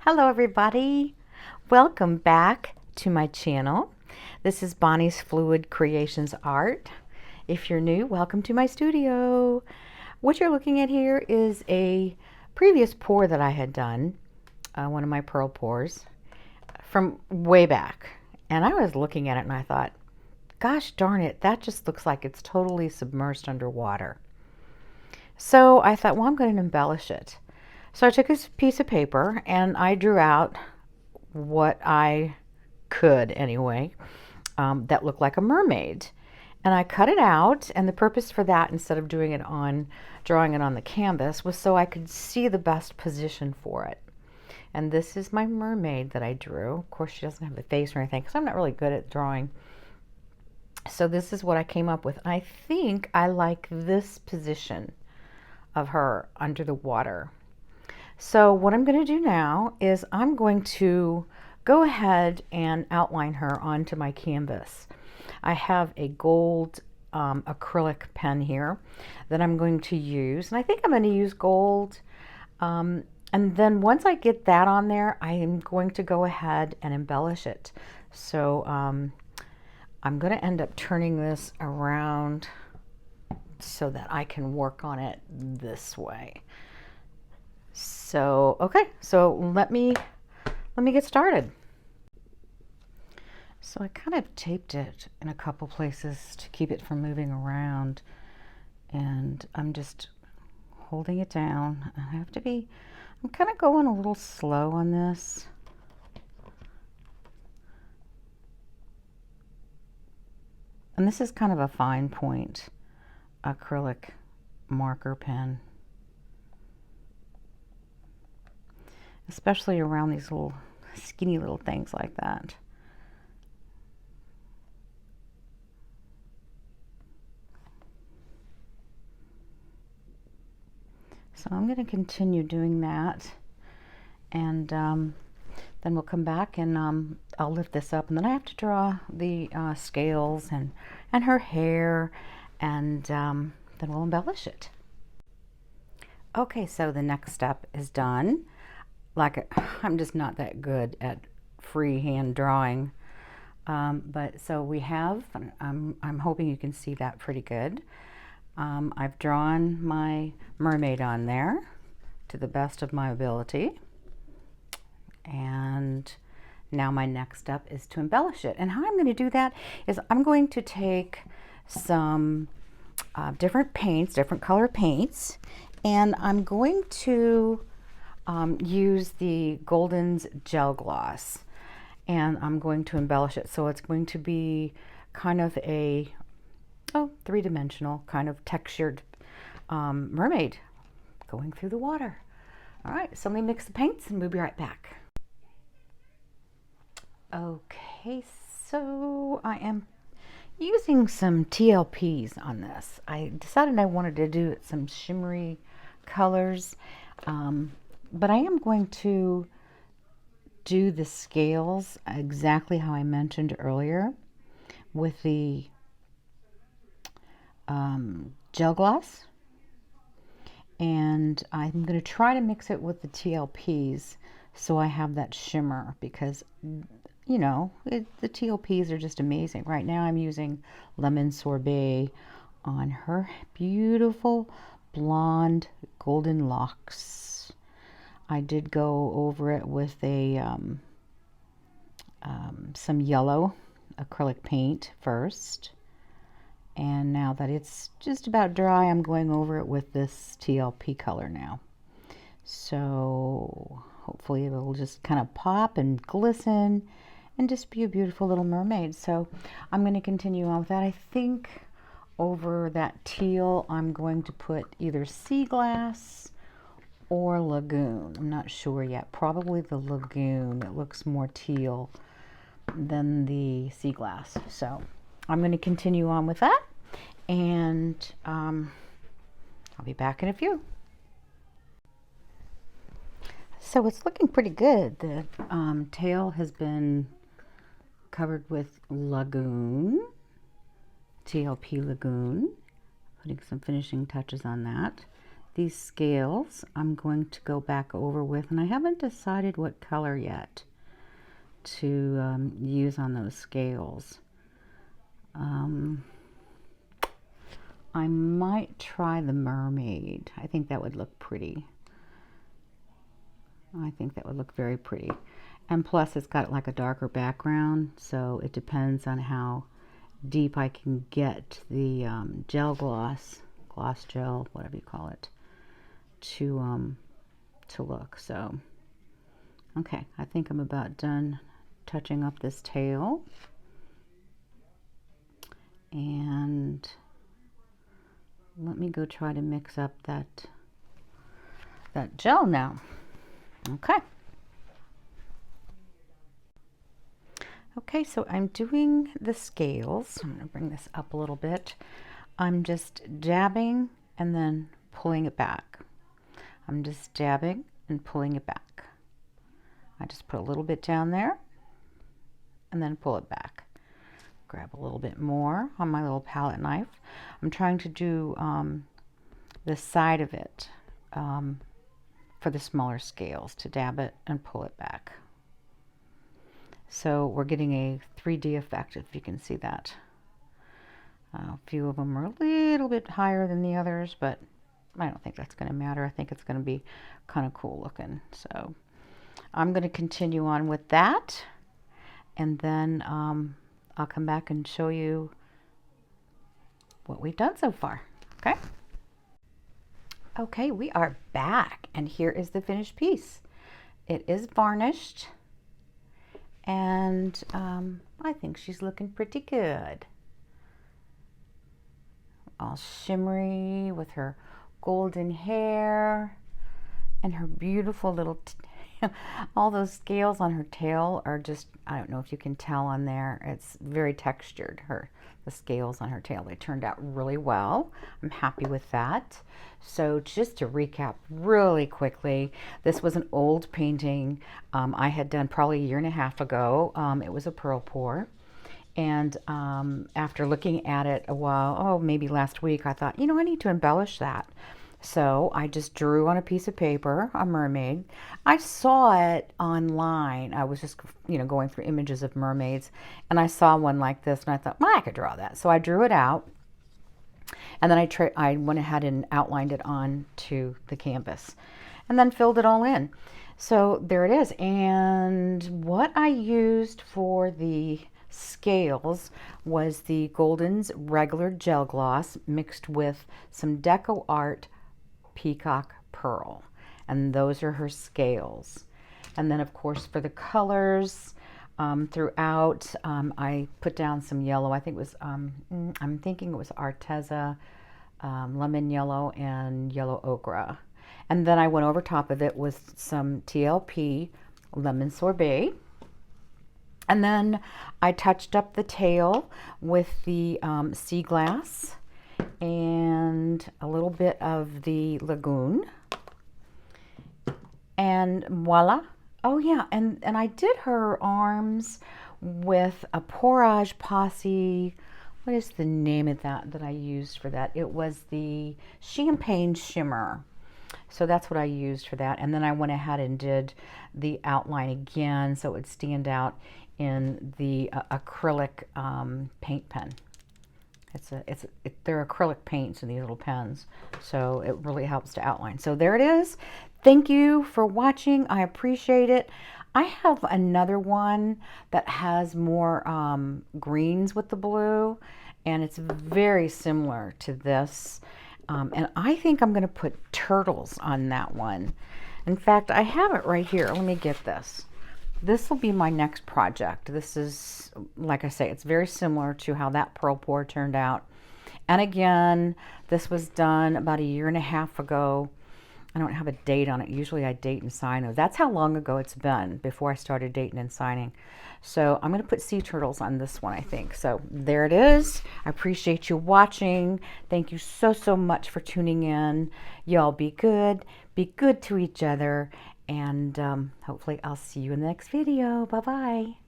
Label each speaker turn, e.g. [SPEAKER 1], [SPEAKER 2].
[SPEAKER 1] Hello everybody, welcome back to my channel. This is Bonnie's Fluid Creations Art. If you're new, welcome to my studio. What you're looking at here is a previous pour that I had done, one of my pearl pours from way back. And I was looking at it and I thought, gosh darn it, that just looks like it's totally submerged underwater. So I thought, well, I'm going to embellish it. So I took a piece of paper and I drew out what I could anyway, that looked like a mermaid. And I cut it out, and the purpose for that, instead of drawing it on the canvas, was so I could see the best position for it. And this is my mermaid that I drew. Of course, she doesn't have a face or anything because I'm not really good at drawing. So this is what I came up with. I think I like this position of her under the water. So what I'm going to do now is I'm going to go ahead and outline her onto my canvas. I have a gold acrylic pen here that I'm going to use, and I think I'm going to use gold. And then once I get that on there, I am going to go ahead and embellish it. So I'm going to end up turning this around so that I can work on it this way. So, okay, so let me get started. So I kind of taped it in a couple places to keep it from moving around, and I'm just holding it down. I'm kind of going a little slow on this. And this is kind of a fine point acrylic marker pen, especially around these little skinny little things like that. So I'm going to continue doing that, and then we'll come back and I'll lift this up, and then I have to draw the scales and her hair, and then we'll embellish it. Okay, so the next step is done. I'm just not that good at freehand drawing, but so we have, I'm hoping you can see that pretty good. I've drawn my mermaid on there to the best of my ability, and now my next step is to embellish it. And how I'm going to do that is I'm going to take some different paints, different color paints, and I'm going to use the Golden's gel gloss, and I'm going to embellish it. So it's going to be kind of a three-dimensional kind of textured mermaid going through the water. All right, so let me mix the paints and we'll be right back. Okay, so I am using some TLPs on this. I decided I wanted to do some shimmery colors, but I am going to do the scales exactly how I mentioned earlier with the gel gloss, and I'm going to try to mix it with the TLPs so I have that shimmer, because you know the TLPs are just amazing. Right now I'm using Lemon Sorbet on her beautiful blonde golden locks. I did go over it with a some yellow acrylic paint first, and now that it's just about dry, I'm going over it with this TLP color now. So hopefully it'll just kind of pop and glisten and just be a beautiful little mermaid. So I'm going to continue on with that. I think over that teal I'm going to put either sea glass or lagoon. I'm not sure yet. Probably the lagoon. It looks more teal than the sea glass. So I'm going to continue on with that, and I'll be back in a few. So it's looking pretty good. The tail has been covered with lagoon, TLP lagoon, putting some finishing touches on that. these scales I'm going to go back over with, and I haven't decided what color yet to use on those scales. I might try the mermaid. I think that would look pretty. I think that would look very pretty. And plus it's got like a darker background, so it depends on how deep I can get the gel gloss gel, whatever you call it, to look. So okay, I think I'm about done touching up this tail. And let me go try to mix up that gel now. Okay. Okay, so I'm doing the scales. I'm going to bring this up a little bit. I'm just dabbing and then pulling it back. I'm just dabbing and pulling it back. I just put a little bit down there and then pull it back. Grab a little bit more on my little palette knife. I'm trying to do the side of it for the smaller scales, to dab it and pull it back. So we're getting a 3D effect, if you can see that. A few of them are a little bit higher than the others, but I don't think that's going to matter. I think it's going to be kind of cool looking. So I'm going to continue on with that, and then I'll come back and show you what we've done so far. Okay? Okay, we are back, and here is the finished piece. It is varnished, and I think she's looking pretty good. All shimmery with her golden hair and her beautiful little all those scales on her tail are just, I don't know if you can tell on there, it's very textured. The scales on her tail, they turned out really well. I'm happy with that. So just to recap really quickly, this was an old painting I had done probably a year and a half ago. It was a pearl pour. And after looking at it a while, oh, maybe last week, I thought, you know, I need to embellish that. So I just drew on a piece of paper a mermaid. I saw it online. I was just, you know, going through images of mermaids, and I saw one like this, and I thought, well, I could draw that. So I drew it out, and then I went ahead and outlined it onto the canvas, and then filled it all in. So there it is. And what I used for the scales was the Golden's regular gel gloss mixed with some Deco Art Peacock Pearl, and those are her scales. And then of course for the colors throughout, I put down some yellow. I think it was I'm thinking it was Arteza lemon yellow and yellow ochre, and then I went over top of it with some TLP lemon sorbet. And then I touched up the tail with the sea glass and a little bit of the lagoon. And voila. Oh yeah, and I did her arms with a Porage Posse. What is the name of that I used for that? It was the Champagne Shimmer. So that's what I used for that. And then I went ahead and did the outline again so it would stand out in the acrylic paint pen. They're acrylic paints in these little pens, so it really helps to outline. So there it is. Thank you for watching. I appreciate it. I have another one that has more greens with the blue, and it's very similar to this. And I think I'm going to put turtles on that one. In fact, I have it right here. Let me get this. This will be my next project. This is, like I say, it's very similar to how that pearl pour turned out. And again, this was done about a year and a half ago. I don't have a date on it. Usually I date and sign. That's how long ago it's been before I started dating and signing. So I'm going to put sea turtles on this one, I think. So there it is. I appreciate you watching. Thank you so, so much for tuning in. Y'all be good to each other. And hopefully I'll see you in the next video. Bye-bye.